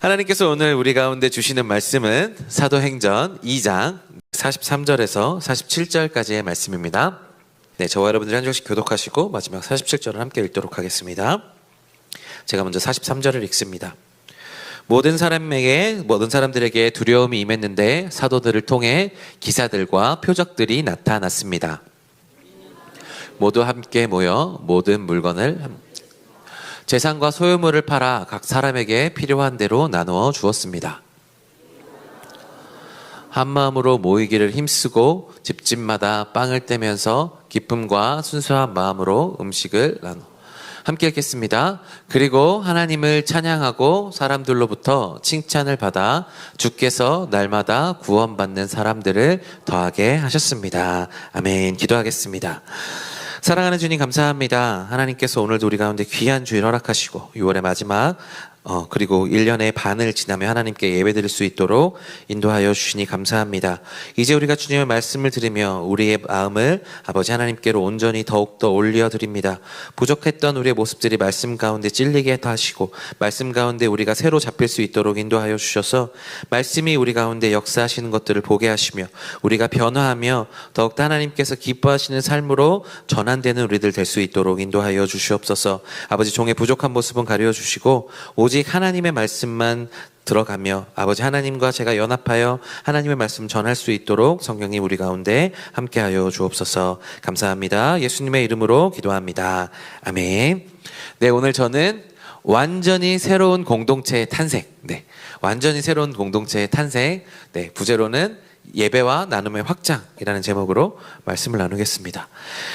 하나님께서 오늘 우리 가운데 주시는 말씀은 사도행전 2장 43절에서 47절까지의 말씀입니다. 네, 저와 여러분들이 한 절씩 교독하시고 마지막 47절을 함께 읽도록 하겠습니다. 제가 먼저 43절을 읽습니다. 모든 사람들에게 두려움이 임했는데 사도들을 통해 기사들과 표적들이 나타났습니다. 모두 함께 모여 모든 물건을 재산과 소유물을 팔아 각 사람에게 필요한 대로 나누어 주었습니다. 한 마음으로 모이기를 힘쓰고 집집마다 빵을 떼면서 기쁨과 순수한 마음으로 음식을 함께 읽겠습니다. 그리고 하나님을 찬양하고 사람들로부터 칭찬을 받아 주께서 날마다 구원받는 사람들을 더하게 하셨습니다. 아멘. 기도하겠습니다. 사랑하는 주님 감사합니다. 하나님께서 오늘도 우리 가운데 귀한 주일 허락하시고 6월의 마지막 그리고 1년의 반을 지나며 하나님께 예배드릴 수 있도록 인도하여 주시니 감사합니다. 이제 우리가 주님의 말씀을 들으며 우리의 마음을 아버지 하나님께로 온전히 더욱더 올려드립니다. 부족했던 우리의 모습들이 말씀 가운데 찔리게 하시고 말씀 가운데 우리가 새로 잡힐 수 있도록 인도하여 주셔서 말씀이 우리 가운데 역사하시는 것들을 보게 하시며 우리가 변화하며 더욱더 하나님께서 기뻐하시는 삶으로 전환되는 우리들 될 수 있도록 인도하여 주시옵소서. 아버지 종의 부족한 모습은 가려 주시고 오직 하나님의 말씀만 들어가며 아버지 하나님과 제가 연합하여 하나님의 말씀 전할 수 있도록 성령님 우리 가운데 함께하여 주옵소서. 감사합니다. 예수님의 이름으로 기도합니다. 아멘. 네, 오늘 저는 완전히 새로운 공동체의 탄생. 네, 완전히 새로운 공동체의 탄생. 네, 부제로는 예배와 나눔의 확장이라는 제목으로 말씀을 나누겠습니다.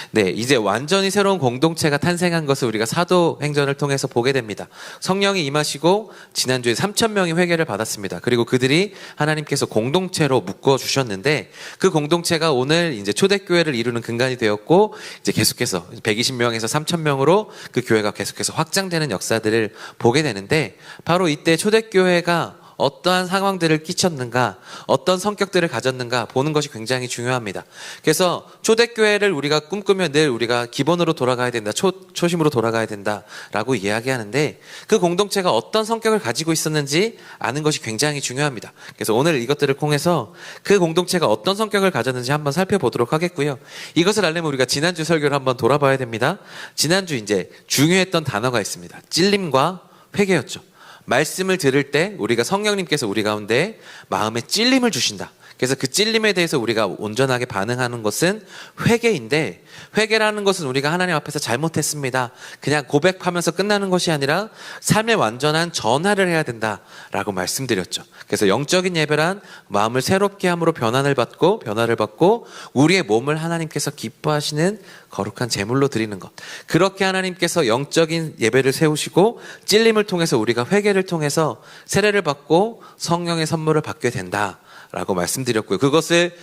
네, 이제 완전히 새로운 공동체가 탄생한 것을 우리가 사도행전을 통해서 보게 됩니다. 성령이 임하시고 지난주에 3,000명이 회개를 받았습니다. 그리고 그들이 하나님께서 공동체로 묶어 주셨는데 그 공동체가 오늘 이제 초대교회를 이루는 근간이 되었고 이제 계속해서 120명에서 3,000명으로 그 교회가 계속해서 확장되는 역사들을 보게 되는데 바로 이때 초대교회가 어떠한 상황들을 끼쳤는가, 어떤 성격들을 가졌는가 보는 것이 굉장히 중요합니다. 그래서 초대교회를 우리가 꿈꾸면 늘 우리가 기본으로 돌아가야 된다, 초심으로 돌아가야 된다라고 이야기하는데 그 공동체가 어떤 성격을 가지고 있었는지 아는 것이 굉장히 중요합니다. 그래서 오늘 이것들을 통해서 그 공동체가 어떤 성격을 가졌는지 한번 살펴보도록 하겠고요. 이것을 알려면 우리가 지난주 설교를 한번 돌아봐야 됩니다. 지난주 이제 중요했던 단어가 있습니다. 찔림과 회개였죠. 말씀을 들을 때 우리가 성령님께서 우리 가운데 마음에 찔림을 주신다. 그래서 그 찔림에 대해서 우리가 온전하게 반응하는 것은 회개인데, 회개라는 것은 우리가 하나님 앞에서 잘못했습니다, 그냥 고백하면서 끝나는 것이 아니라 삶의 완전한 전화를 해야 된다라고 말씀드렸죠. 그래서 영적인 예배란 마음을 새롭게 함으로 변화를 받고 우리의 몸을 하나님께서 기뻐하시는 거룩한 제물로 드리는 것. 그렇게 하나님께서 영적인 예배를 세우시고 찔림을 통해서 우리가 회개를 통해서 세례를 받고 성령의 선물을 받게 된다라고 말씀드렸고요. 그것을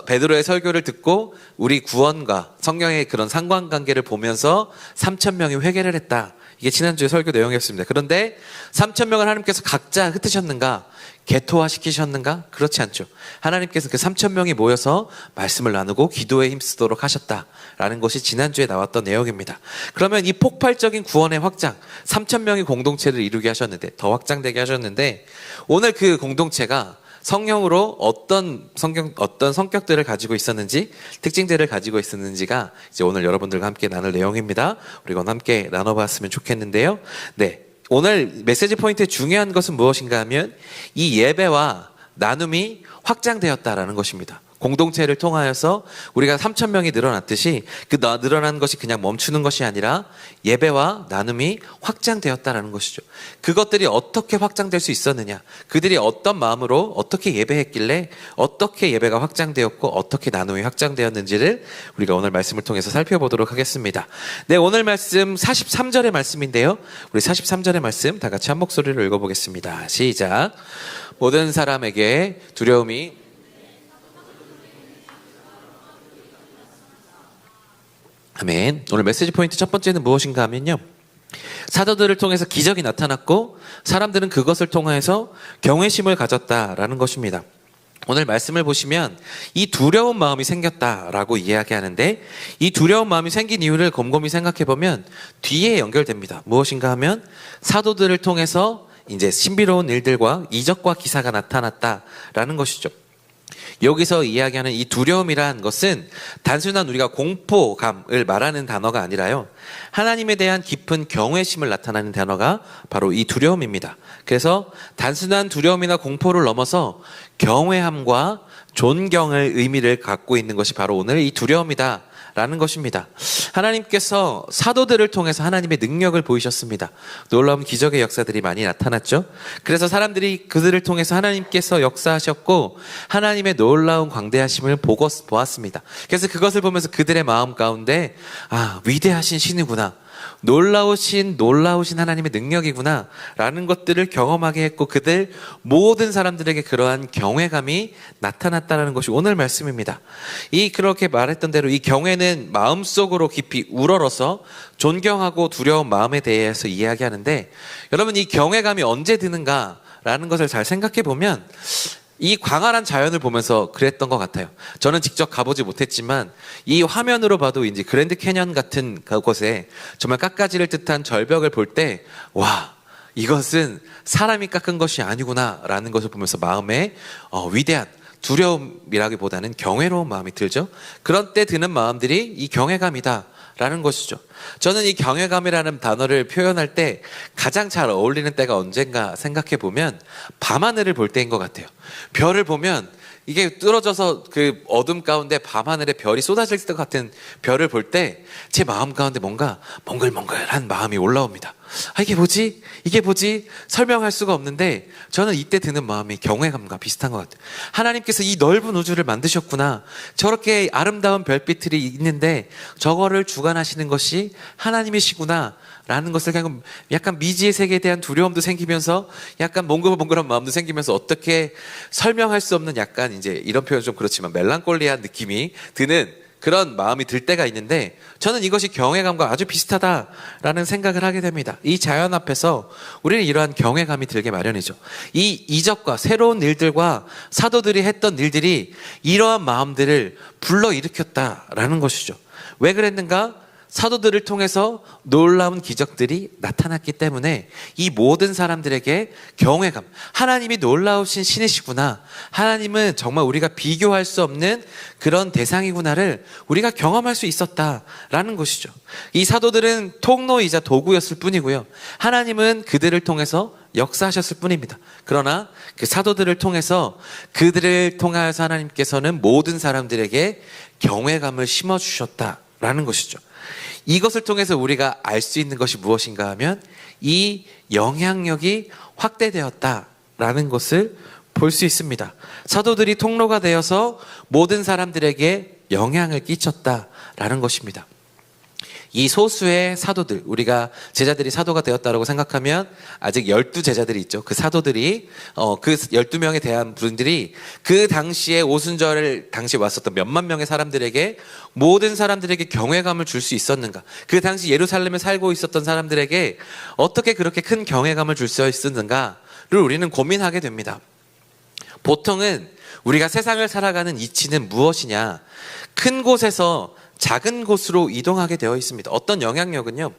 베드로의 설교를 듣고 우리 구원과 성령의 그런 상관관계를 보면서 3,000명이 회개를 했다. 이게 지난주의 설교 내용이었습니다. 그런데 3,000명을 하나님께서 각자 흩으셨는가? 개토화시키셨는가? 그렇지 않죠. 하나님께서 그 3,000명이 모여서 말씀을 나누고 기도에 힘쓰도록 하셨다라는 것이 지난주에 나왔던 내용입니다. 그러면 이 폭발적인 구원의 확장, 3,000명이 공동체를 이루게 하셨는데, 더 확장되게 하셨는데, 오늘 그 공동체가 성령으로 어떤 성격들을 가지고 있었는지, 특징들을 가지고 있었는지가 이제 오늘 여러분들과 함께 나눌 내용입니다. 우리가 함께 나눠봤으면 좋겠는데요. 네, 오늘 메시지 포인트의 중요한 것은 무엇인가 하면 이 예배와 나눔이 확장되었다라는 것입니다. 공동체를 통하여서 우리가 3,000명이 늘어났듯이 그 늘어난 것이 그냥 멈추는 것이 아니라 예배와 나눔이 확장되었다라는 것이죠. 그것들이 어떻게 확장될 수 있었느냐, 그들이 어떤 마음으로 어떻게 예배했길래 어떻게 예배가 확장되었고 어떻게 나눔이 확장되었는지를 우리가 오늘 말씀을 통해서 살펴보도록 하겠습니다. 네, 오늘 말씀 43절의 말씀인데요. 우리 43절의 말씀 다 같이 한 목소리로 읽어보겠습니다. 시작. 모든 사람에게 두려움이 아멘. 오늘 메시지 포인트 첫 번째는 무엇인가 하면요, 사도들을 통해서 기적이 나타났고 사람들은 그것을 통해서 경외심을 가졌다라는 것입니다. 오늘 말씀을 보시면 이 두려운 마음이 생겼다라고 이야기하는데, 이 두려운 마음이 생긴 이유를 곰곰이 생각해 보면 뒤에 연결됩니다. 무엇인가 하면 사도들을 통해서 이제 신비로운 일들과 이적과 기사가 나타났다라는 것이죠. 여기서 이야기하는 이 두려움이란 것은 단순한 우리가 공포감을 말하는 단어가 아니라요, 하나님에 대한 깊은 경외심을 나타내는 단어가 바로 이 두려움입니다. 그래서 단순한 두려움이나 공포를 넘어서 경외함과 존경의 의미를 갖고 있는 것이 바로 오늘 이 두려움이다 라는 것입니다. 하나님께서 사도들을 통해서 하나님의 능력을 보이셨습니다. 놀라운 기적의 역사들이 많이 나타났죠. 그래서 사람들이 그들을 통해서 하나님께서 역사하셨고 하나님의 놀라운 광대하심을 보았습니다. 그래서 그것을 보면서 그들의 마음 가운데 위대하신 신이구나, 놀라우신 하나님의 능력이구나 라는 것들을 경험하게 했고, 그들 모든 사람들에게 그러한 경외감이 나타났다는 것이 오늘 말씀입니다. 그렇게 말했던 대로 이 경외는 마음속으로 깊이 우러러서 존경하고 두려운 마음에 대해서 이야기하는데, 여러분 이 경외감이 언제 드는가 라는 것을 잘 생각해 보면 이 광활한 자연을 보면서 그랬던 것 같아요. 저는 직접 가보지 못했지만 이 화면으로 봐도 이제 그랜드 캐년 같은 곳에 정말 깎아지를 듯한 절벽을 볼 때, 와, 이것은 사람이 깎은 것이 아니구나 라는 것을 보면서 마음에 위대한 두려움이라기보다는 경외로운 마음이 들죠. 그런 때 드는 마음들이 이 경외감이다 라는 것이죠. 저는 이 경외감이라는 단어를 표현할 때 가장 잘 어울리는 때가 언젠가 생각해 보면 밤하늘을 볼 때인 것 같아요. 별을 보면 이게 뚫어져서 그 어둠 가운데 밤하늘에 별이 쏟아질 것 같은 별을 볼 때 제 마음 가운데 뭔가 몽글몽글한 마음이 올라옵니다. 이게 뭐지? 설명할 수가 없는데 저는 이때 드는 마음이 경외감과 비슷한 것 같아요. 하나님께서 이 넓은 우주를 만드셨구나, 저렇게 아름다운 별빛들이 있는데 저거를 주관하시는 것이 하나님이시구나 라는 것을 그냥 약간 미지의 세계에 대한 두려움도 생기면서 약간 몽글몽글한 마음도 생기면서, 어떻게 설명할 수 없는 약간 이제 이런 표현 좀 그렇지만 멜랑콜리한 느낌이 드는 그런 마음이 들 때가 있는데, 저는 이것이 경외감과 아주 비슷하다라는 생각을 하게 됩니다. 이 자연 앞에서 우리는 이러한 경외감이 들게 마련이죠. 이 이적과 새로운 일들과 사도들이 했던 일들이 이러한 마음들을 불러일으켰다라는 것이죠. 왜 그랬는가? 사도들을 통해서 놀라운 기적들이 나타났기 때문에 이 모든 사람들에게 경외감, 하나님이 놀라우신 신이시구나, 하나님은 정말 우리가 비교할 수 없는 그런 대상이구나를 우리가 경험할 수 있었다라는 것이죠. 이 사도들은 통로이자 도구였을 뿐이고요, 하나님은 그들을 통해서 역사하셨을 뿐입니다. 그러나 그 사도들을 통해서, 그들을 통하여서 하나님께서는 모든 사람들에게 경외감을 심어주셨다라는 것이죠. 이것을 통해서 우리가 알 수 있는 것이 무엇인가 하면 이 영향력이 확대되었다라는 것을 볼 수 있습니다. 사도들이 통로가 되어서 모든 사람들에게 영향을 끼쳤다라는 것입니다. 이 소수의 사도들, 우리가 제자들이 사도가 되었다라고 생각하면 아직 12제자들이 있죠. 그 사도들이 그 12명에 대한 분들이 그 당시에 오순절 당시에 왔었던 몇만 명의 사람들에게, 모든 사람들에게 경외감을 줄 수 있었는가, 그 당시 예루살렘에 살고 있었던 사람들에게 어떻게 그렇게 큰 경외감을 줄 수 있었는가를 우리는 고민하게 됩니다. 보통은 우리가 세상을 살아가는 이치는 무엇이냐, 큰 곳에서 작은 곳으로 이동하게 되어 있습니다. 어떤 영향력은요,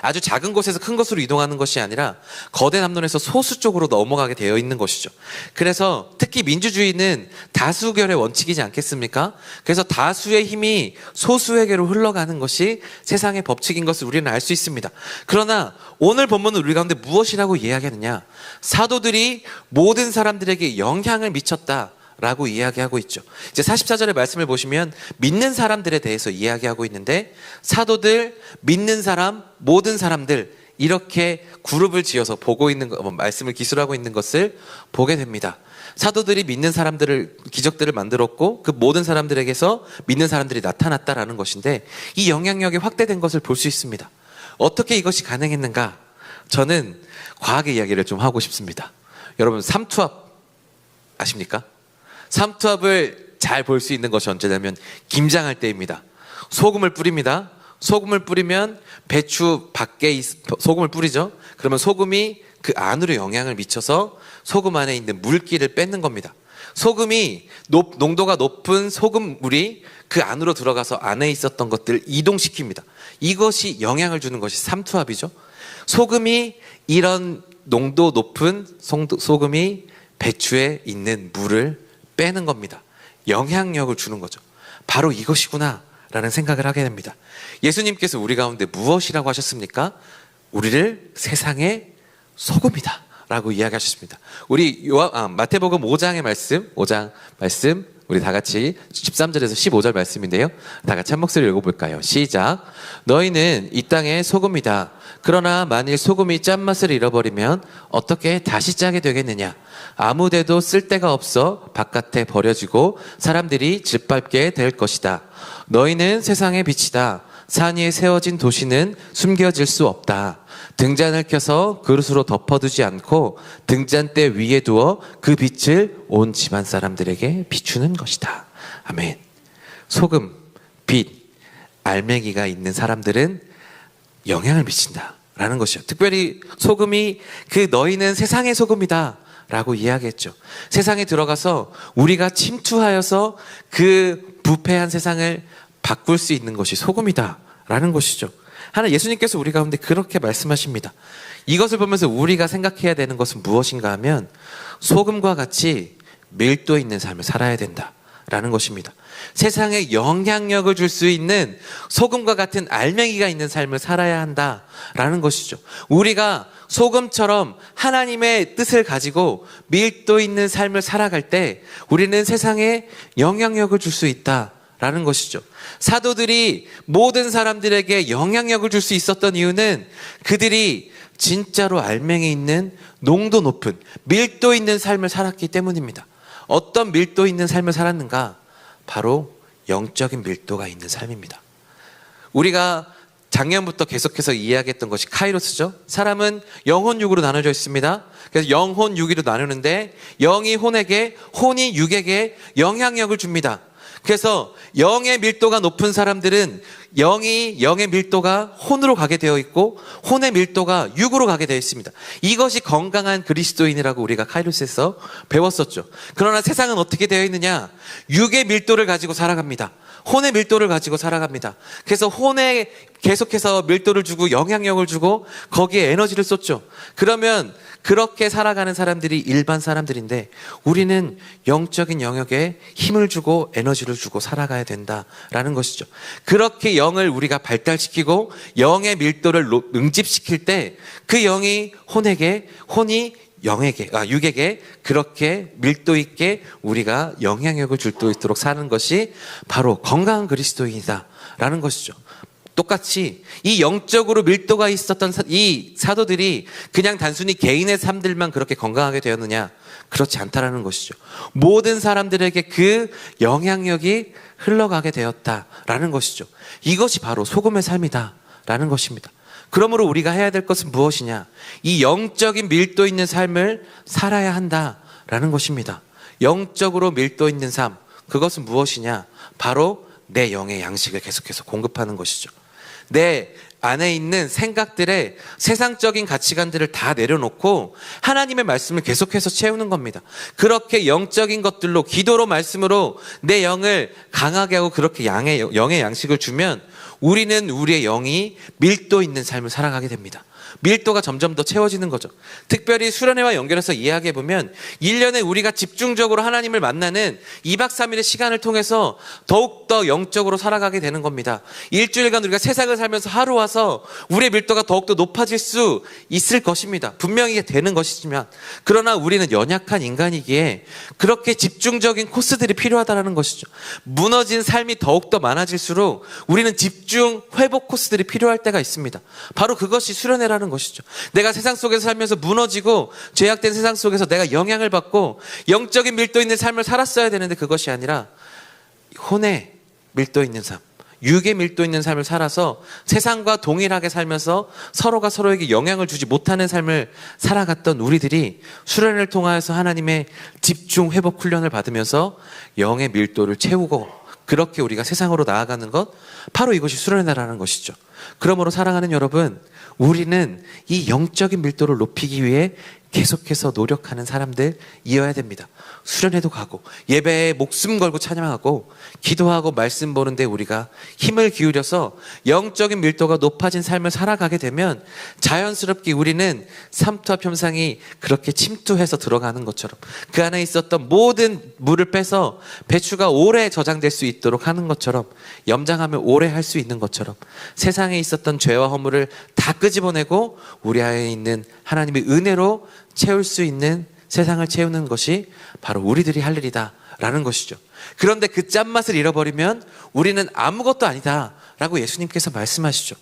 아주 작은 곳에서 큰 곳으로 이동하는 것이 아니라 거대 남론에서 소수 쪽으로 넘어가게 되어 있는 것이죠. 그래서 특히 민주주의는 다수결의 원칙이지 않겠습니까? 그래서 다수의 힘이 소수에게로 흘러가는 것이 세상의 법칙인 것을 우리는 알 수 있습니다. 그러나 오늘 본문은 우리 가운데 무엇이라고 이야기하느냐, 사도들이 모든 사람들에게 영향을 미쳤다 라고 이야기하고 있죠. 이제 44절의 말씀을 보시면 믿는 사람들에 대해서 이야기하고 있는데, 사도들, 믿는 사람, 모든 사람들, 이렇게 그룹을 지어서 보고 있는 말씀을 기술하고 있는 것을 보게 됩니다. 사도들이 믿는 사람들을, 기적들을 만들었고 그 모든 사람들에게서 믿는 사람들이 나타났다라는 것인데, 이 영향력이 확대된 것을 볼 수 있습니다. 어떻게 이것이 가능했는가? 저는 과학의 이야기를 좀 하고 싶습니다. 여러분, 삼투압 아십니까? 삼투압을 잘 볼 수 있는 것이 언제냐면 김장할 때입니다. 소금을 뿌립니다. 소금을 뿌리면 배추 밖에 소금을 뿌리죠. 그러면 소금이 그 안으로 영향을 미쳐서 소금 안에 있는 물기를 뺏는 겁니다. 소금이 농도가 높은 소금물이 그 안으로 들어가서 안에 있었던 것들을 이동시킵니다. 이것이 영향을 주는 것이 삼투압이죠. 소금이 이런 농도 높은 소금이 배추에 있는 물을 빼는 겁니다. 영향력을 주는 거죠. 바로 이것이구나 라는 생각을 하게 됩니다. 예수님께서 우리 가운데 무엇이라고 하셨습니까? 우리를 세상의 소금이다 라고 이야기하셨습니다. 우리 마태복음 5장 말씀 우리 다 같이 13절에서 15절 말씀인데요. 다 같이 한 목소리로 읽어볼까요? 시작. 너희는 이 땅의 소금이다. 그러나 만일 소금이 짠맛을 잃어버리면 어떻게 다시 짜게 되겠느냐? 아무데도 쓸 데가 없어 바깥에 버려지고 사람들이 짓밟게 될 것이다. 너희는 세상의 빛이다. 산 위에 세워진 도시는 숨겨질 수 없다. 등잔을 켜서 그릇으로 덮어두지 않고 등잔대 위에 두어 그 빛을 온 집안 사람들에게 비추는 것이다. 아멘. 소금, 빛, 알맹이가 있는 사람들은 영향을 미친다 라는 것이죠. 특별히 소금이 너희는 세상의 소금이다 라고 이야기했죠. 세상에 들어가서 우리가 침투하여서 그 부패한 세상을 바꿀 수 있는 것이 소금이다 라는 것이죠. 예수님께서 우리 가운데 그렇게 말씀하십니다. 이것을 보면서 우리가 생각해야 되는 것은 무엇인가 하면 소금과 같이 밀도 있는 삶을 살아야 된다라는 것입니다. 세상에 영향력을 줄 수 있는 소금과 같은 알맹이가 있는 삶을 살아야 한다라는 것이죠. 우리가 소금처럼 하나님의 뜻을 가지고 밀도 있는 삶을 살아갈 때 우리는 세상에 영향력을 줄 수 있다라는 것이죠. 사도들이 모든 사람들에게 영향력을 줄 수 있었던 이유는 그들이 진짜로 알맹이 있는 농도 높은 밀도 있는 삶을 살았기 때문입니다. 어떤 밀도 있는 삶을 살았는가? 바로 영적인 밀도가 있는 삶입니다. 우리가 작년부터 계속해서 이야기했던 것이 카이로스죠. 사람은 영혼 육으로 나눠져 있습니다. 그래서 영혼 육으로 나누는데 영이 혼에게, 혼이 육에게 영향력을 줍니다. 그래서 영의 밀도가 높은 사람들은 영의 밀도가 혼으로 가게 되어 있고 혼의 밀도가 육으로 가게 되어 있습니다. 이것이 건강한 그리스도인이라고 우리가 카이로스에서 배웠었죠. 그러나 세상은 어떻게 되어 있느냐? 육의 밀도를 가지고 살아갑니다. 혼의 밀도를 가지고 살아갑니다. 그래서 혼에 계속해서 밀도를 주고 영향력을 주고 거기에 에너지를 쏟죠. 그러면 그렇게 살아가는 사람들이 일반 사람들인데 우리는 영적인 영역에 힘을 주고 에너지를 주고 살아가야 된다라는 것이죠. 그렇게 영을 우리가 발달시키고 영의 밀도를 응집시킬 때 그 영이 혼에게, 혼이 육에게 그렇게 밀도 있게 우리가 영향력을 줄 수 있도록 사는 것이 바로 건강한 그리스도인이다라는 것이죠. 똑같이 이 영적으로 밀도가 있었던 이 사도들이 그냥 단순히 개인의 삶들만 그렇게 건강하게 되었느냐? 그렇지 않다라는 것이죠. 모든 사람들에게 그 영향력이 흘러가게 되었다라는 것이죠. 이것이 바로 소금의 삶이다라는 것입니다. 그러므로 우리가 해야 될 것은 무엇이냐? 이 영적인 밀도 있는 삶을 살아야 한다라는 것입니다. 영적으로 밀도 있는 삶, 그것은 무엇이냐? 바로 내 영의 양식을 계속해서 공급하는 것이죠. 내 안에 있는 생각들의 세상적인 가치관들을 다 내려놓고 하나님의 말씀을 계속해서 채우는 겁니다. 그렇게 영적인 것들로, 기도로, 말씀으로 내 영을 강하게 하고 그렇게 영의 양식을 주면 우리는 우리의 영이 밀도 있는 삶을 살아가게 됩니다. 밀도가 점점 더 채워지는 거죠. 특별히 수련회와 연결해서 이야기해보면 1년에 우리가 집중적으로 하나님을 만나는 2박 3일의 시간을 통해서 더욱더 영적으로 살아가게 되는 겁니다. 일주일간 우리가 세상을 살면서 하루 와서 우리의 밀도가 더욱더 높아질 수 있을 것입니다. 분명히 되는 것이지만 그러나 우리는 연약한 인간이기에 그렇게 집중적인 코스들이 필요하다는 것이죠. 무너진 삶이 더욱더 많아질수록 우리는 집중 회복 코스들이 필요할 때가 있습니다. 바로 그것이 수련회라는 것이죠. 내가 세상 속에서 살면서 무너지고 죄악된 세상 속에서 내가 영향을 받고 영적인 밀도 있는 삶을 살았어야 되는데 그것이 아니라 혼의 밀도 있는 삶, 육의 밀도 있는 삶을 살아서 세상과 동일하게 살면서 서로가 서로에게 영향을 주지 못하는 삶을 살아갔던 우리들이 수련을 통하여서 하나님의 집중 회복 훈련을 받으면서 영의 밀도를 채우고 그렇게 우리가 세상으로 나아가는 것, 바로 이것이 수련회라는 것이죠. 그러므로 사랑하는 여러분, 우리는 이 영적인 밀도를 높이기 위해 계속해서 노력하는 사람들이어야 됩니다. 수련회도 가고 예배에 목숨 걸고 찬양하고 기도하고 말씀 보는데 우리가 힘을 기울여서 영적인 밀도가 높아진 삶을 살아가게 되면 자연스럽게 우리는 삼투압 현상이 그렇게 침투해서 들어가는 것처럼 그 안에 있었던 모든 물을 빼서 배추가 오래 저장될 수 있도록 하는 것처럼 염장하면 오래 할 수 있는 것처럼 세상에 있었던 죄와 허물을 다 끄집어내고 우리 안에 있는 하나님의 은혜로 채울 수 있는 세상을 채우는 것이 바로 우리들이 할 일이다 라는 것이죠. 그런데 그 짠맛을 잃어버리면 우리는 아무것도 아니다 라고 예수님께서 말씀하시죠.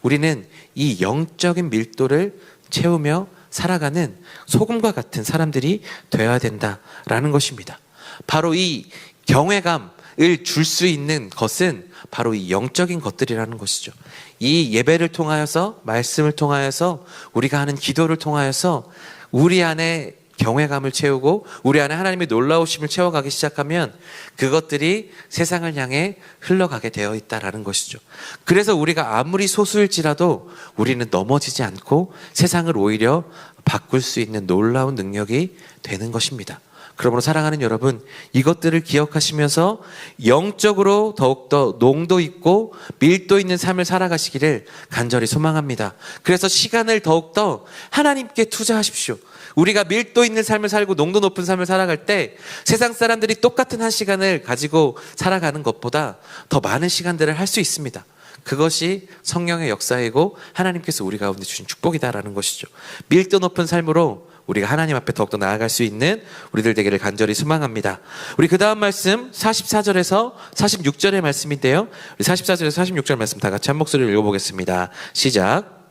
우리는 이 영적인 밀도를 채우며 살아가는 소금과 같은 사람들이 되어야 된다라는 것입니다. 바로 이 경외감을 줄 수 있는 것은 바로 이 영적인 것들이라는 것이죠. 이 예배를 통하여서 말씀을 통하여서 우리가 하는 기도를 통하여서 우리 안에 경외감을 채우고 우리 안에 하나님의 놀라우심을 채워가기 시작하면 그것들이 세상을 향해 흘러가게 되어 있다라는 것이죠. 그래서 우리가 아무리 소수일지라도 우리는 넘어지지 않고 세상을 오히려 바꿀 수 있는 놀라운 능력이 되는 것입니다. 그러므로 사랑하는 여러분, 이것들을 기억하시면서 영적으로 더욱더 농도 있고 밀도 있는 삶을 살아가시기를 간절히 소망합니다. 그래서 시간을 더욱더 하나님께 투자하십시오. 우리가 밀도 있는 삶을 살고 농도 높은 삶을 살아갈 때 세상 사람들이 똑같은 한 시간을 가지고 살아가는 것보다 더 많은 시간들을 할 수 있습니다. 그것이 성령의 역사이고 하나님께서 우리 가운데 주신 축복이다라는 것이죠. 밀도 높은 삶으로 우리가 하나님 앞에 더욱더 나아갈 수 있는 우리들 되기를 간절히 소망합니다. 우리 그 다음 말씀 44절에서 46절의 말씀인데요. 우리 44절에서 46절 말씀 다 같이 한 목소리로 읽어보겠습니다. 시작.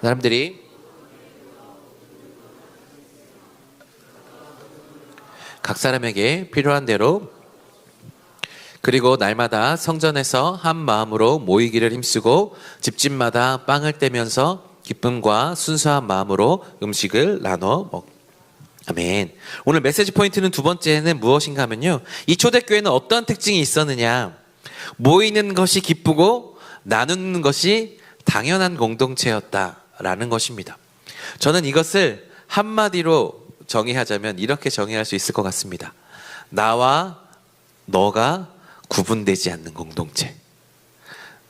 사람들이 각 사람에게 필요한 대로 그리고 날마다 성전에서 한 마음으로 모이기를 힘쓰고 집집마다 빵을 떼면서 기쁨과 순수한 마음으로 음식을 나눠 먹. 아멘. 오늘 메시지 포인트는 두 번째는 무엇인가 하면요. 이 초대교회는 어떤 특징이 있었느냐. 모이는 것이 기쁘고 나누는 것이 당연한 공동체였다라는 것입니다. 저는 이것을 한마디로 정의하자면 이렇게 정의할 수 있을 것 같습니다. 나와 너가 구분되지 않는 공동체.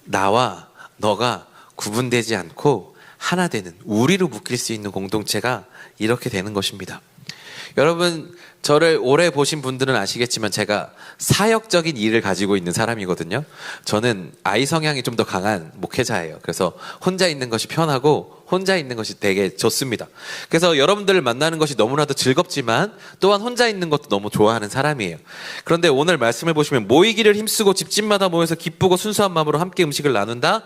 나와 너가 구분되지 않고 하나 되는 우리로 묶일 수 있는 공동체가 이렇게 되는 것입니다. 여러분, 저를 오래 보신 분들은 아시겠지만 제가 사역적인 일을 가지고 있는 사람이거든요. 저는 아이 성향이 좀 더 강한 목회자예요. 그래서 혼자 있는 것이 편하고 혼자 있는 것이 되게 좋습니다. 그래서 여러분들을 만나는 것이 너무나도 즐겁지만 또한 혼자 있는 것도 너무 좋아하는 사람이에요. 그런데 오늘 말씀을 보시면 모이기를 힘쓰고 집집마다 모여서 기쁘고 순수한 마음으로 함께 음식을 나눈다.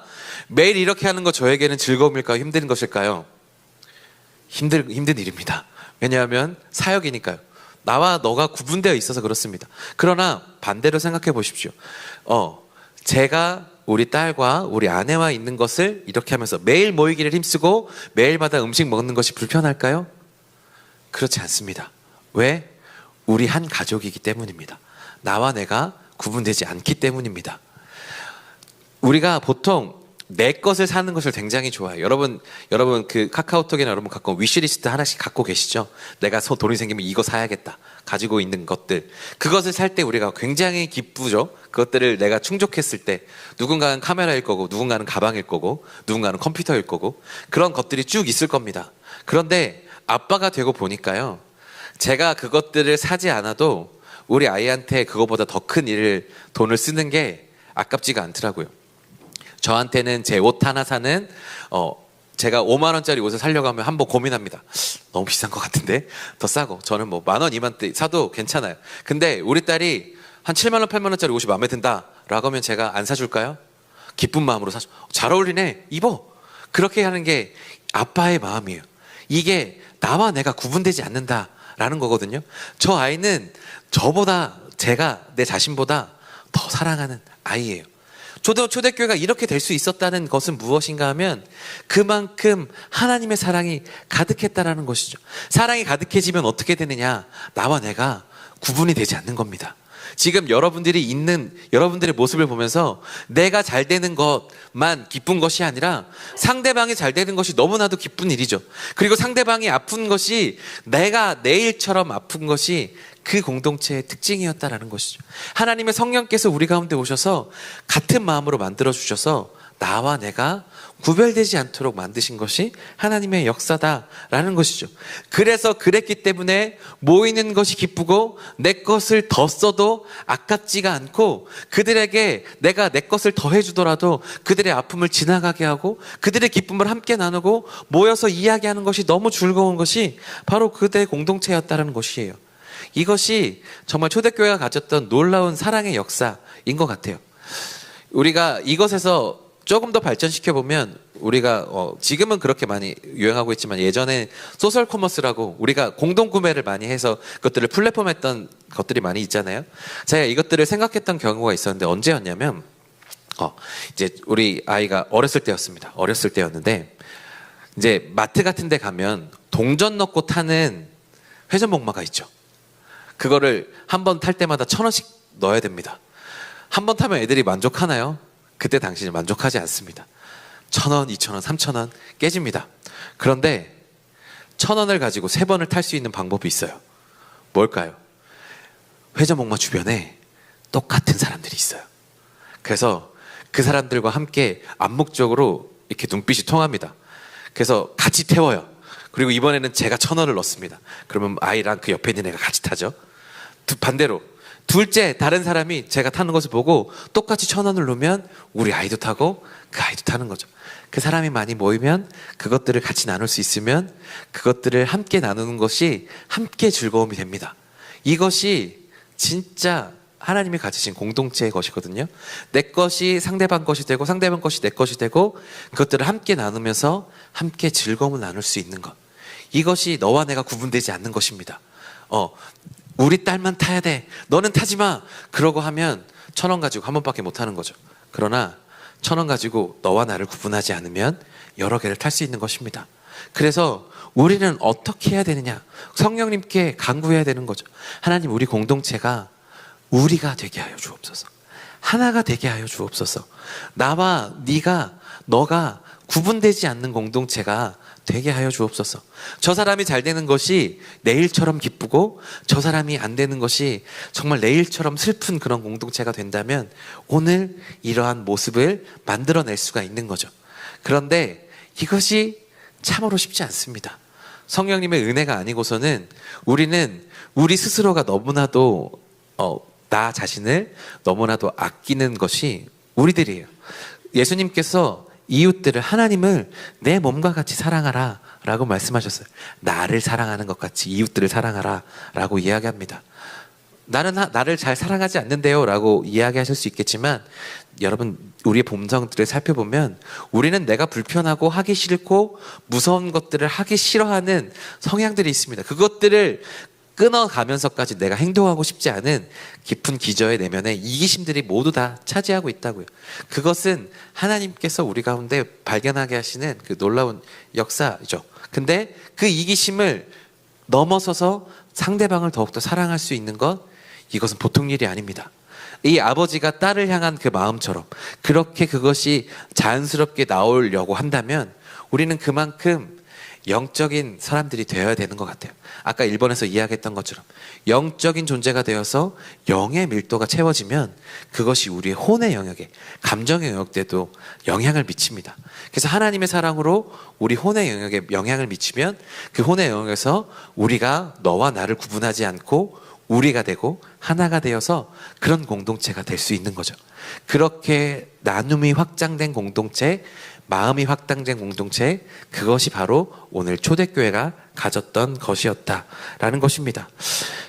매일 이렇게 하는 것 저에게는 즐거움일까요? 힘든 것일까요? 힘든 일입니다. 왜냐하면 사역이니까요. 나와 너가 구분되어 있어서 그렇습니다. 그러나 반대로 생각해 보십시오. 제가 우리 딸과 우리 아내와 있는 것을 이렇게 하면서 매일 모이기를 힘쓰고 매일마다 음식 먹는 것이 불편할까요? 그렇지 않습니다. 왜? 우리 한 가족이기 때문입니다. 나와 내가 구분되지 않기 때문입니다. 우리가 보통 내 것을 사는 것을 굉장히 좋아해요. 여러분 그 카카오톡이나 여러분 갖고 위시리스트 하나씩 갖고 계시죠? 내가 돈이 생기면 이거 사야겠다. 가지고 있는 것들. 그것을 살 때 우리가 굉장히 기쁘죠? 그것들을 내가 충족했을 때 누군가는 카메라일 거고 누군가는 가방일 거고 누군가는 컴퓨터일 거고 그런 것들이 쭉 있을 겁니다. 그런데 아빠가 되고 보니까요. 제가 그것들을 사지 않아도 우리 아이한테 그거보다 더 큰 돈을 쓰는 게 아깝지가 않더라고요. 저한테는 제 옷 하나 사는 제가 5만 원짜리 옷을 사려고 하면 한번 고민합니다. 너무 비싼 것 같은데 더 싸고 저는 뭐 10,000원, 20,000원 사도 괜찮아요. 근데 우리 딸이 한 7만 원, 8만 원짜리 옷이 마음에 든다라고 하면 제가 안 사줄까요? 기쁜 마음으로 사줘. 잘 어울리네. 입어. 그렇게 하는 게 아빠의 마음이에요. 이게 나와 내가 구분되지 않는다라는 거거든요. 저 아이는 저보다 제가 내 자신보다 더 사랑하는 아이예요. 초대교회가 이렇게 될 수 있었다는 것은 무엇인가 하면 그만큼 하나님의 사랑이 가득했다라는 것이죠. 사랑이 가득해지면 어떻게 되느냐? 나와 내가 구분이 되지 않는 겁니다. 지금 여러분들이 있는 여러분들의 모습을 보면서 내가 잘 되는 것만 기쁜 것이 아니라 상대방이 잘 되는 것이 너무나도 기쁜 일이죠. 그리고 상대방이 아픈 것이 내가 내 일처럼 아픈 것이 그 공동체의 특징이었다라는 것이죠. 하나님의 성령께서 우리 가운데 오셔서 같은 마음으로 만들어 주셔서 나와 내가 구별되지 않도록 만드신 것이 하나님의 역사다라는 것이죠. 그래서 그랬기 때문에 모이는 것이 기쁘고 내 것을 더 써도 아깝지가 않고 그들에게 내가 내 것을 더 해주더라도 그들의 아픔을 지나가게 하고 그들의 기쁨을 함께 나누고 모여서 이야기하는 것이 너무 즐거운 것이 바로 그들의 공동체였다는 것이에요. 이것이 정말 초대교회가 가졌던 놀라운 사랑의 역사인 것 같아요. 우리가 이것에서 조금 더 발전시켜보면 우리가 지금은 그렇게 많이 유행하고 있지만 예전에 소셜 커머스라고 우리가 공동구매를 많이 해서 그것들을 플랫폼했던 것들이 많이 있잖아요. 제가 이것들을 생각했던 경우가 있었는데 언제였냐면 이제 우리 아이가 어렸을 때였습니다. 어렸을 때였는데 이제 마트 같은 데 가면 동전 넣고 타는 회전목마가 있죠. 그거를 한 번 탈 때마다 1,000원씩 넣어야 됩니다. 한 번 타면 애들이 만족하나요? 그때 당시는 만족하지 않습니다. 1,000원, 2,000원, 3,000원 깨집니다. 그런데 1,000원을 가지고 3번을 탈 수 있는 방법이 있어요. 뭘까요? 회전목마 주변에 똑같은 사람들이 있어요. 그래서 그 사람들과 함께 암묵적으로 이렇게 눈빛이 통합니다. 그래서 같이 태워요. 그리고 이번에는 제가 1,000원을 넣습니다. 그러면 아이랑 그 옆에 있는 애가 같이 타죠. 반대로 둘째 다른 사람이 제가 타는 것을 보고 똑같이 1,000원을 놓으면 우리 아이도 타고 그 아이도 타는 거죠. 그 사람이 많이 모이면 그것들을 같이 나눌 수 있으면 그것들을 함께 나누는 것이 함께 즐거움이 됩니다. 이것이 진짜 하나님이 가지신 공동체의 것이거든요. 내 것이 상대방 것이 되고 상대방 것이 내 것이 되고 그것들을 함께 나누면서 함께 즐거움을 나눌 수 있는 것. 이것이 너와 내가 구분되지 않는 것입니다. 우리 딸만 타야 돼. 너는 타지 마. 그러고 하면 1,000원 가지고 한 번밖에 못 타는 거죠. 그러나 1,000원 가지고 너와 나를 구분하지 않으면 여러 개를 탈 수 있는 것입니다. 그래서 우리는 어떻게 해야 되느냐? 성령님께 간구해야 되는 거죠. 하나님, 우리 공동체가 우리가 되게 하여 주옵소서. 하나가 되게 하여 주옵소서. 나와 네가 너가 구분되지 않는 공동체가 되게 하여 주옵소서. 저 사람이 잘 되는 것이 내 일처럼 기쁘고 저 사람이 안 되는 것이 정말 내 일처럼 슬픈 그런 공동체가 된다면 오늘 이러한 모습을 만들어낼 수가 있는 거죠. 그런데 이것이 참으로 쉽지 않습니다. 성령님의 은혜가 아니고서는 우리는 우리 스스로가 너무나도 나 자신을 너무나도 아끼는 것이 우리들이에요. 예수님께서 이웃들을, 하나님을 내 몸과 같이 사랑하라 라고 말씀하셨어요. 나를 사랑하는 것 같이 이웃들을 사랑하라 라고 이야기합니다. 나를 잘 사랑하지 않는데요 라고 이야기하실 수 있겠지만 여러분, 우리의 본성들을 살펴보면 우리는 내가 불편하고 하기 싫고 무서운 것들을 하기 싫어하는 성향들이 있습니다. 그것들을 끊어가면서까지 내가 행동하고 싶지 않은 깊은 기저의 내면에 이기심들이 모두 다 차지하고 있다고요. 그것은 하나님께서 우리 가운데 발견하게 하시는 그 놀라운 역사죠. 근데 그 이기심을 넘어서서 상대방을 더욱더 사랑할 수 있는 것, 이것은 보통 일이 아닙니다. 이 아버지가 딸을 향한 그 마음처럼 그렇게 그것이 자연스럽게 나오려고 한다면 우리는 그만큼 영적인 사람들이 되어야 되는 것 같아요. 아까 1번에서 이야기했던 것처럼 영적인 존재가 되어서 영의 밀도가 채워지면 그것이 우리의 혼의 영역에, 감정의 영역에도 영향을 미칩니다. 그래서 하나님의 사랑으로 우리 혼의 영역에 영향을 미치면 그 혼의 영역에서 우리가 너와 나를 구분하지 않고 우리가 되고 하나가 되어서 그런 공동체가 될 수 있는 거죠. 그렇게 나눔이 확장된 공동체, 마음이 확장된 공동체, 그것이 바로 오늘 초대교회가 가졌던 것이었다라는 것입니다.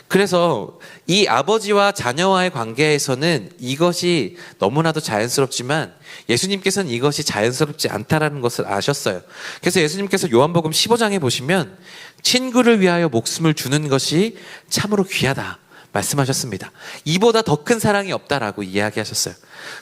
그래서 이 아버지와 자녀와의 관계에서는 이것이 너무나도 자연스럽지만 예수님께서는 이것이 자연스럽지 않다라는 것을 아셨어요. 그래서 예수님께서 요한복음 15장에 보시면 친구를 위하여 목숨을 주는 것이 참으로 귀하다 말씀하셨습니다. 이보다 더 큰 사랑이 없다라고 이야기하셨어요.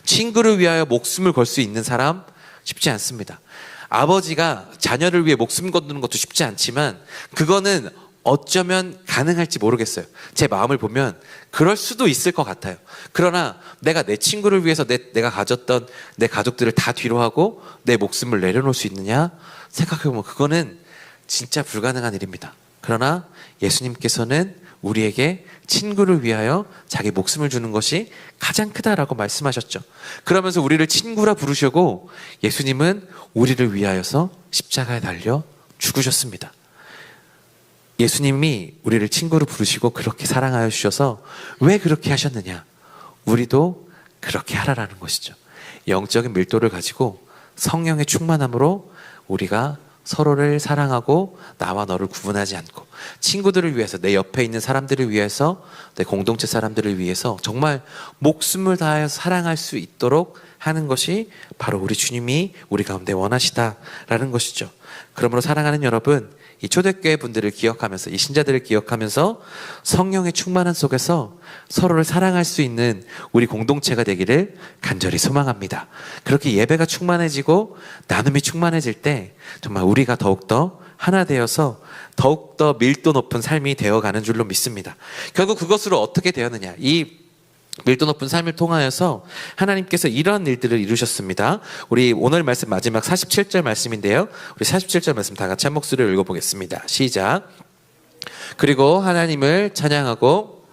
친구를 위하여 목숨을 걸 수 있는 사람 쉽지 않습니다. 아버지가 자녀를 위해 목숨 거두는 것도 쉽지 않지만 그거는 어쩌면 가능할지 모르겠어요. 제 마음을 보면 그럴 수도 있을 것 같아요. 그러나 내가 내 친구를 위해서 내가 가졌던 내 가족들을 다 뒤로 하고 내 목숨을 내려놓을 수 있느냐 생각해보면 그거는 진짜 불가능한 일입니다. 그러나 예수님께서는 우리에게 친구를 위하여 자기 목숨을 주는 것이 가장 크다라고 말씀하셨죠. 그러면서 우리를 친구라 부르시고 예수님은 우리를 위하여서 십자가에 달려 죽으셨습니다. 예수님이 우리를 친구로 부르시고 그렇게 사랑하여 주셔서 왜 그렇게 하셨느냐? 우리도 그렇게 하라라는 것이죠. 영적인 밀도를 가지고 성령의 충만함으로 우리가 서로를 사랑하고 나와 너를 구분하지 않고 친구들을 위해서, 내 옆에 있는 사람들을 위해서, 내 공동체 사람들을 위해서 정말 목숨을 다하여 사랑할 수 있도록 하는 것이 바로 우리 주님이 우리 가운데 원하시다라는 것이죠. 그러므로 사랑하는 여러분, 이 초대교회 분들을 기억하면서, 이 신자들을 기억하면서 성령의 충만함 속에서 서로를 사랑할 수 있는 우리 공동체가 되기를 간절히 소망합니다. 그렇게 예배가 충만해지고 나눔이 충만해질 때 정말 우리가 더욱더 하나 되어서 더욱더 밀도 높은 삶이 되어가는 줄로 믿습니다. 결국 그것으로 어떻게 되었느냐? 이 밀도 높은 삶을 통하여서 하나님께서 이러한 일들을 이루셨습니다. 우리 오늘 말씀 마지막 47절 말씀인데요. 우리 47절 말씀 다 같이 한 목소리로 읽어보겠습니다. 시작. 그리고 하나님을 찬양하고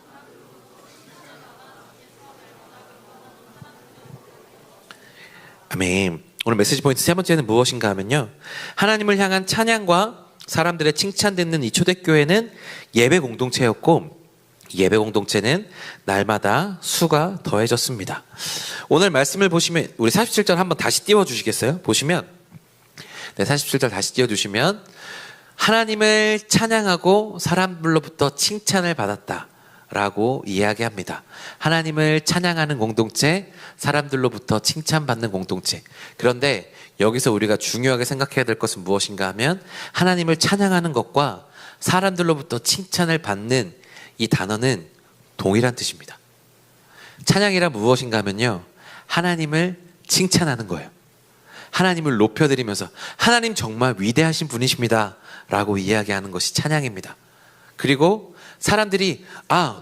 아멘. 오늘 메시지 포인트 세 번째는 무엇인가 하면요, 하나님을 향한 찬양과 사람들의 칭찬 듣는 이 초대교회는 예배 공동체였고 예배 공동체는 날마다 수가 더해졌습니다. 오늘 말씀을 보시면 우리 47절 한번 다시 띄워주시겠어요? 보시면 47절 다시 띄워주시면 하나님을 찬양하고 사람들로부터 칭찬을 받았다 라고 이야기합니다. 하나님을 찬양하는 공동체, 사람들로부터 칭찬받는 공동체. 그런데 여기서 우리가 중요하게 생각해야 될 것은 무엇인가 하면 하나님을 찬양하는 것과 사람들로부터 칭찬을 받는 이 단어는 동일한 뜻입니다. 찬양이란 무엇인가 하면요, 하나님을 칭찬하는 거예요. 하나님을 높여드리면서 하나님 정말 위대하신 분이십니다 라고 이야기하는 것이 찬양입니다. 그리고 사람들이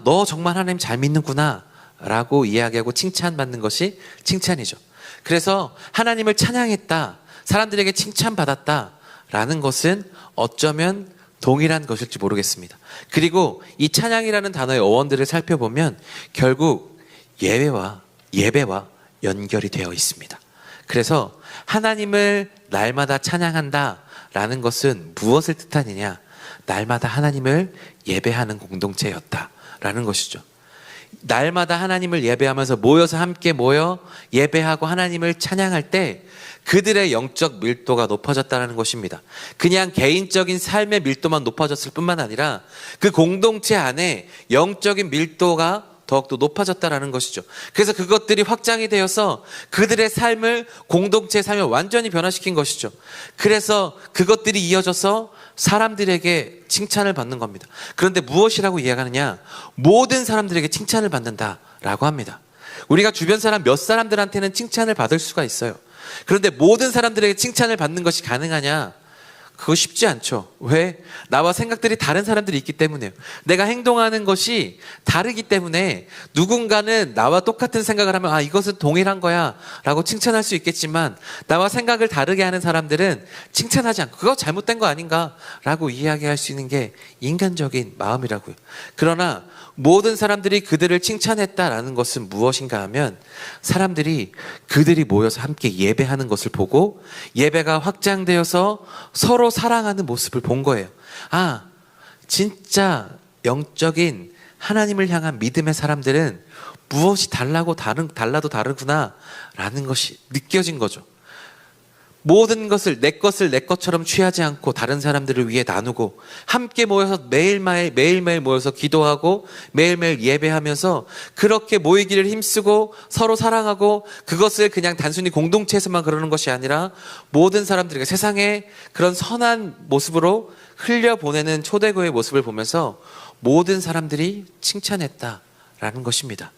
너 정말 하나님 잘 믿는구나 라고 이야기하고 칭찬받는 것이 칭찬이죠. 그래서 하나님을 찬양했다, 사람들에게 칭찬받았다 라는 것은 어쩌면 동일한 것일지 모르겠습니다. 그리고 이 찬양이라는 단어의 어원들을 살펴보면 결국 예배와 연결이 되어 있습니다. 그래서 하나님을 날마다 찬양한다 라는 것은 무엇을 뜻하느냐? 날마다 하나님을 예배하는 공동체였다 라는 것이죠. 날마다 하나님을 예배하면서 모여서 함께 모여 예배하고 하나님을 찬양할 때 그들의 영적 밀도가 높아졌다는 것입니다. 그냥 개인적인 삶의 밀도만 높아졌을 뿐만 아니라 그 공동체 안에 영적인 밀도가 더욱더 높아졌다는 것이죠. 그래서 그것들이 확장이 되어서 그들의 삶을, 공동체의 삶을 완전히 변화시킨 것이죠. 그래서 그것들이 이어져서 사람들에게 칭찬을 받는 겁니다. 그런데 무엇이라고 이야기하느냐? 모든 사람들에게 칭찬을 받는다라고 합니다. 우리가 주변 사람 몇 사람들한테는 칭찬을 받을 수가 있어요. 그런데 모든 사람들에게 칭찬을 받는 것이 가능하냐? 그거 쉽지 않죠. 왜? 나와 생각들이 다른 사람들이 있기 때문에요. 내가 행동하는 것이 다르기 때문에 누군가는 나와 똑같은 생각을 하면 이것은 동일한 거야 라고 칭찬할 수 있겠지만 나와 생각을 다르게 하는 사람들은 칭찬하지 않고 그거 잘못된 거 아닌가 라고 이야기할 수 있는 게 인간적인 마음이라고요. 그러나 모든 사람들이 그들을 칭찬했다라는 것은 무엇인가 하면 사람들이 그들이 모여서 함께 예배하는 것을 보고 예배가 확장되어서 서로 사랑하는 모습을 본 거예요. 진짜 영적인 하나님을 향한 믿음의 사람들은 무엇이 달라도 다르구나 라는 것이 느껴진 거죠. 모든 것을 내 것처럼 취하지 않고 다른 사람들을 위해 나누고 함께 모여서 매일매일 모여서 기도하고 매일매일 예배하면서 그렇게 모이기를 힘쓰고 서로 사랑하고 그것을 그냥 단순히 공동체에서만 그러는 것이 아니라 모든 사람들에게 세상에 그런 선한 모습으로 흘려보내는 초대교회의 모습을 보면서 모든 사람들이 칭찬했다라는 것입니다.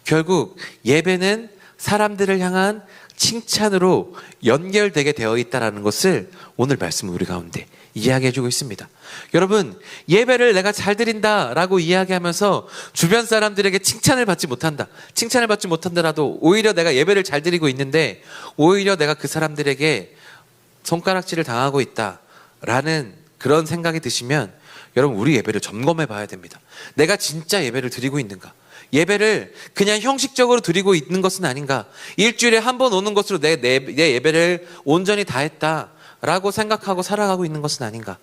결국 예배는 사람들을 향한 칭찬으로 연결되게 되어 있다는 것을 오늘 말씀 우리 가운데 이야기해주고 있습니다. 여러분, 예배를 내가 잘 드린다라고 이야기하면서 주변 사람들에게 칭찬을 받지 못한다. 칭찬을 받지 못한다라도 오히려 내가 예배를 잘 드리고 있는데 오히려 내가 그 사람들에게 손가락질을 당하고 있다라는 그런 생각이 드시면 여러분, 우리 예배를 점검해 봐야 됩니다. 내가 진짜 예배를 드리고 있는가? 예배를 그냥 형식적으로 드리고 있는 것은 아닌가? 일주일에 한 번 오는 것으로 내 예배를 온전히 다했다라고 생각하고 살아가고 있는 것은 아닌가?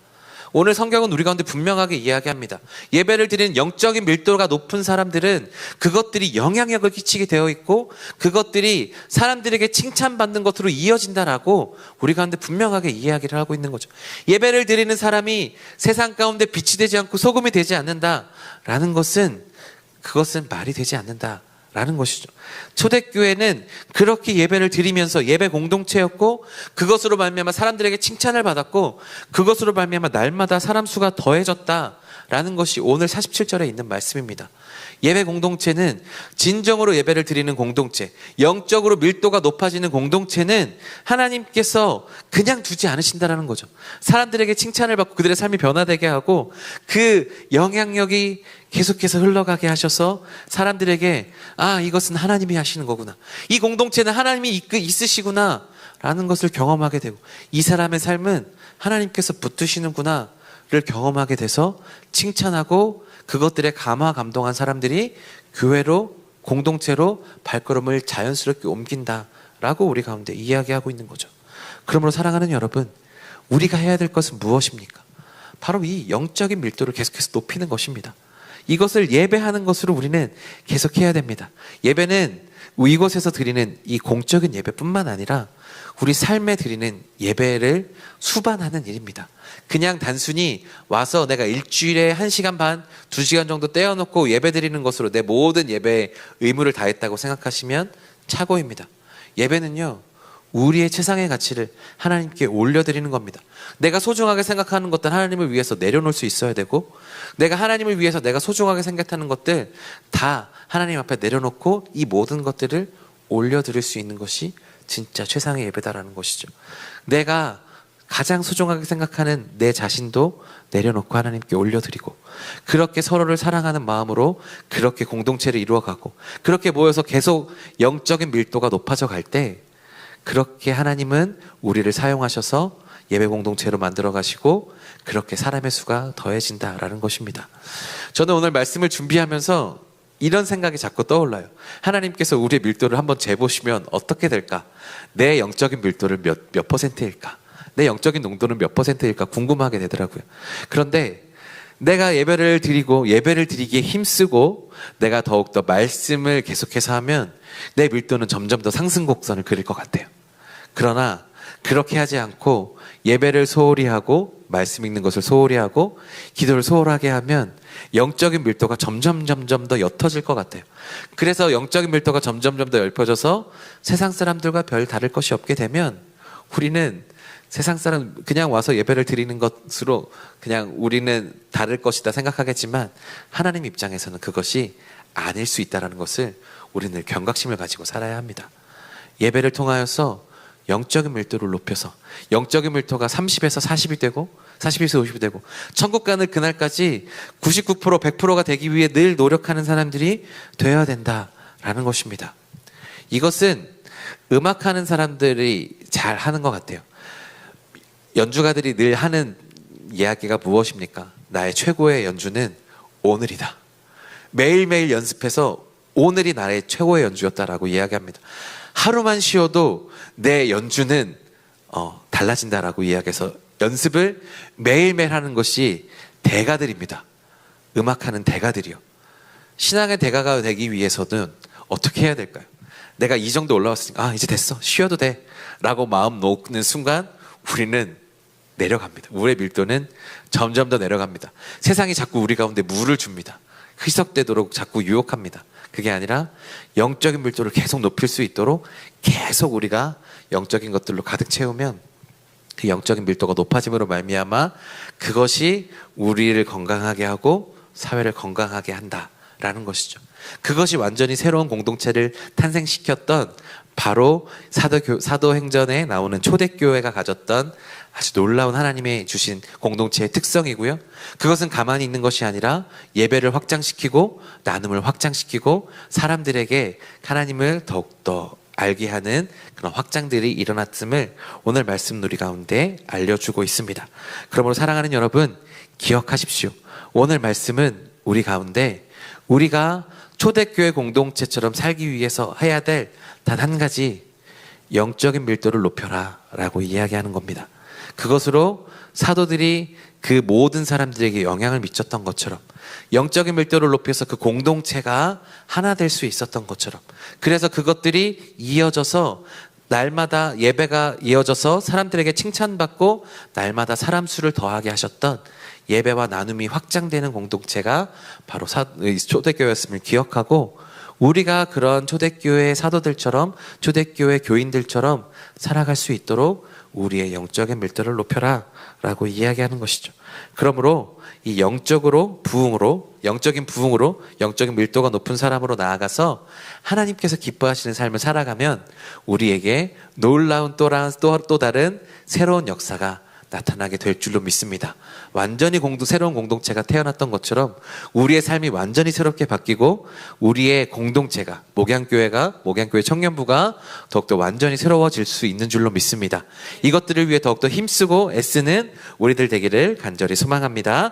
오늘 성경은 우리 가운데 분명하게 이야기합니다. 예배를 드리는 영적인 밀도가 높은 사람들은 그것들이 영향력을 끼치게 되어 있고 그것들이 사람들에게 칭찬받는 것으로 이어진다라고 우리 가운데 분명하게 이야기를 하고 있는 거죠. 예배를 드리는 사람이 세상 가운데 빛이 되지 않고 소금이 되지 않는다라는 것은 그것은 말이 되지 않는다라는 것이죠. 초대교회는 그렇게 예배를 드리면서 예배 공동체였고 그것으로 말미암아 사람들에게 칭찬을 받았고 그것으로 말미암아 날마다 사람 수가 더해졌다라는 것이 오늘 47절에 있는 말씀입니다. 예배 공동체는 진정으로 예배를 드리는 공동체, 영적으로 밀도가 높아지는 공동체는 하나님께서 그냥 두지 않으신다라는 거죠. 사람들에게 칭찬을 받고 그들의 삶이 변화되게 하고 그 영향력이 계속해서 흘러가게 하셔서 사람들에게 이것은 하나님이 하시는 거구나, 이 공동체는 하나님이 있으시구나 라는 것을 경험하게 되고 이 사람의 삶은 하나님께서 붙드시는구나를 경험하게 돼서 칭찬하고 그것들에 감화감동한 사람들이 교회로 공동체로 발걸음을 자연스럽게 옮긴다라고 우리 가운데 이야기하고 있는 거죠. 그러므로 사랑하는 여러분, 우리가 해야 될 것은 무엇입니까? 바로 이 영적인 밀도를 계속해서 높이는 것입니다. 이것을 예배하는 것으로 우리는 계속해야 됩니다. 예배는 이곳에서 드리는 이 공적인 예배뿐만 아니라 우리 삶에 드리는 예배를 수반하는 일입니다. 그냥 단순히 와서 내가 일주일에 1시간 반, 2시간 정도 떼어놓고 예배 드리는 것으로 내 모든 예배의 의무를 다했다고 생각하시면 착오입니다. 예배는요, 우리의 최상의 가치를 하나님께 올려드리는 겁니다. 내가 소중하게 생각하는 것들 하나님을 위해서 내려놓을 수 있어야 되고 내가 하나님을 위해서 내가 소중하게 생각하는 것들 다 하나님 앞에 내려놓고 이 모든 것들을 올려드릴 수 있는 것이 진짜 최상의 예배다라는 것이죠. 내가 가장 소중하게 생각하는 내 자신도 내려놓고 하나님께 올려드리고 그렇게 서로를 사랑하는 마음으로 그렇게 공동체를 이루어가고 그렇게 모여서 계속 영적인 밀도가 높아져 갈 때 그렇게 하나님은 우리를 사용하셔서 예배 공동체로 만들어 가시고 그렇게 사람의 수가 더해진다라는 것입니다. 저는 오늘 말씀을 준비하면서 이런 생각이 자꾸 떠올라요. 하나님께서 우리의 밀도를 한번 재보시면 어떻게 될까? 내 영적인 밀도를 몇 퍼센트일까? 내 영적인 농도는 몇 퍼센트일까? 궁금하게 되더라고요. 그런데 내가 예배를 드리고 예배를 드리기에 힘쓰고 내가 더욱더 말씀을 계속해서 하면 내 밀도는 점점 더 상승 곡선을 그릴 것 같아요. 그러나 그렇게 하지 않고 예배를 소홀히 하고 말씀 읽는 것을 소홀히 하고 기도를 소홀하게 하면 영적인 밀도가 점점 더 옅어질 것 같아요. 그래서 영적인 밀도가 점점 더 옅어져서 세상 사람들과 별 다를 것이 없게 되면 우리는 세상 사람 그냥 와서 예배를 드리는 것으로 그냥 우리는 다를 것이다 생각하겠지만 하나님 입장에서는 그것이 아닐 수 있다는 것을 우리는 경각심을 가지고 살아야 합니다. 예배를 통하여서 영적인 밀도를 높여서 영적인 밀도가 30에서 40이 되고 40에서 50이 되고 천국 가는 그날까지 99% 100%가 되기 위해 늘 노력하는 사람들이 되어야 된다라는 것입니다. 이것은 음악하는 사람들이 잘 하는 것 같아요. 연주가들이 늘 하는 이야기가 무엇입니까? 나의 최고의 연주는 오늘이다. 매일매일 연습해서 오늘이 나의 최고의 연주였다라고 이야기합니다. 하루만 쉬어도 내 연주는 달라진다라고 이야기해서 연습을 매일매일 하는 것이 대가들입니다. 음악하는 대가들이요. 신앙의 대가가 되기 위해서는 어떻게 해야 될까요? 내가 이 정도 올라왔으니까 이제 됐어, 쉬어도 돼 라고 마음 놓는 순간 우리는 내려갑니다. 물의 밀도는 점점 더 내려갑니다. 세상이 자꾸 우리 가운데 물을 줍니다. 희석되도록 자꾸 유혹합니다. 그게 아니라 영적인 밀도를 계속 높일 수 있도록 계속 우리가 영적인 것들로 가득 채우면 그 영적인 밀도가 높아짐으로 말미암아 그것이 우리를 건강하게 하고 사회를 건강하게 한다라는 것이죠. 그것이 완전히 새로운 공동체를 탄생시켰던 바로 사도행전에 나오는 초대교회가 가졌던 아주 놀라운 하나님의 주신 공동체의 특성이고요. 그것은 가만히 있는 것이 아니라 예배를 확장시키고 나눔을 확장시키고 사람들에게 하나님을 더욱더 알게 하는 그런 확장들이 일어났음을 오늘 말씀 누리 가운데 알려주고 있습니다. 그러므로 사랑하는 여러분, 기억하십시오. 오늘 말씀은 우리 가운데 우리가 초대교회 공동체처럼 살기 위해서 해야 될 단 한 가지, 영적인 밀도를 높여라 라고 이야기하는 겁니다. 그것으로 사도들이 그 모든 사람들에게 영향을 미쳤던 것처럼 영적인 밀도를 높여서 그 공동체가 하나 될 수 있었던 것처럼, 그래서 그것들이 이어져서 날마다 예배가 이어져서 사람들에게 칭찬받고 날마다 사람 수를 더하게 하셨던 예배와 나눔이 확장되는 공동체가 바로 초대교회였음을 기억하고, 우리가 그런 초대교회 사도들처럼 초대교회 교인들처럼 살아갈 수 있도록 우리의 영적인 밀도를 높여라 라고 이야기하는 것이죠. 그러므로 이 영적인 부흥으로 영적인 밀도가 높은 사람으로 나아가서 하나님께서 기뻐하시는 삶을 살아가면 우리에게 놀라운 또 다른 새로운 역사가 나타나게 될 줄로 믿습니다. 완전히 새로운 공동체가 태어났던 것처럼 우리의 삶이 완전히 새롭게 바뀌고 우리의 공동체가 목양교회 청년부가 더욱더 완전히 새로워질 수 있는 줄로 믿습니다. 이것들을 위해 더욱더 힘쓰고 애쓰는 우리들 되기를 간절히 소망합니다.